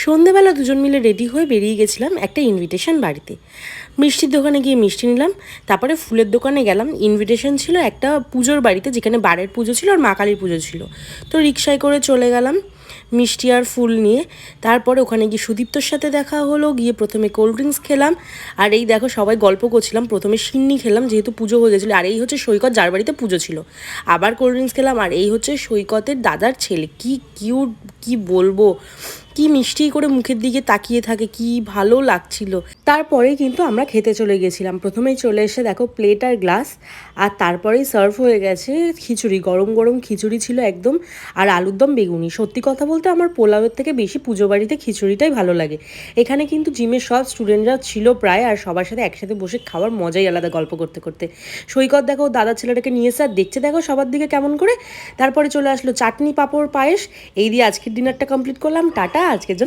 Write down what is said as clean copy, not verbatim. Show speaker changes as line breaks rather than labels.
সন্ধেবেলা দুজন মিলে রেডি হয়ে বেরিয়ে গেছিলাম একটা ইনভিটেশন বাড়িতে। মিষ্টির দোকানে গিয়ে মিষ্টি নিলাম, তারপরে ফুলের দোকানে গেলাম। ইনভিটেশন ছিল একটা পুজোর বাড়িতে, যেখানে বারের পুজো ছিল আর মা কালীর পুজো ছিল। তো রিক্সায় করে চলে গেলাম মিষ্টি আর ফুল নিয়ে। তারপরে ওখানে গিয়ে সুদীপ্তর সাথে দেখা হলো, গিয়ে প্রথমে কোল্ড ড্রিঙ্কস খেলাম। আর এই দেখো সবাই গল্প করছিলাম, প্রথমে সিন্নি খেলাম যেহেতু পুজো হয়ে গেছিলো। আর এই হচ্ছে সৈকত, যার বাড়িতে পুজো ছিল। আবার কোল্ড ড্রিঙ্কস খেলাম। আর এই হচ্ছে সৈকতের দাদার ছেলে, কি কিউট, কি বলবো, কি মিষ্টি করে মুখের দিকে তাকিয়ে থাকে, কি ভালো লাগছিল। তারপরে কিন্তু আমরা খেতে চলে গেছিলাম। প্রথমেই চলে এসে দেখো প্লেট আর গ্লাস, আর তারপরেই সার্ভ হয়ে গেছে খিচুড়ি। গরম গরম খিচুড়ি ছিল একদম, আর আলুর দম, বেগুনি। সত্যি কথা বলতে আমার পোলাওয়ের থেকে বেশি পুজো বাড়িতে খিচুড়িটাই ভালো লাগে। এখানে কিন্তু জিমের সব স্টুডেন্টরা ছিল প্রায়, আর সবার সাথে একসাথে বসে খাওয়ার মজাই আলাদা গল্প করতে করতে। সৈকত দেখো দাদা ছেলেটাকে নিয়ে এসে আর দেখছে দেখো সবার দিকে কেমন করে। তারপরে চলে আসলো চাটনি, পাঁপড়, পায়েস। এই দিয়ে আজকের ডিনারটা কমপ্লিট করলাম। টাটা আজকের জন্য।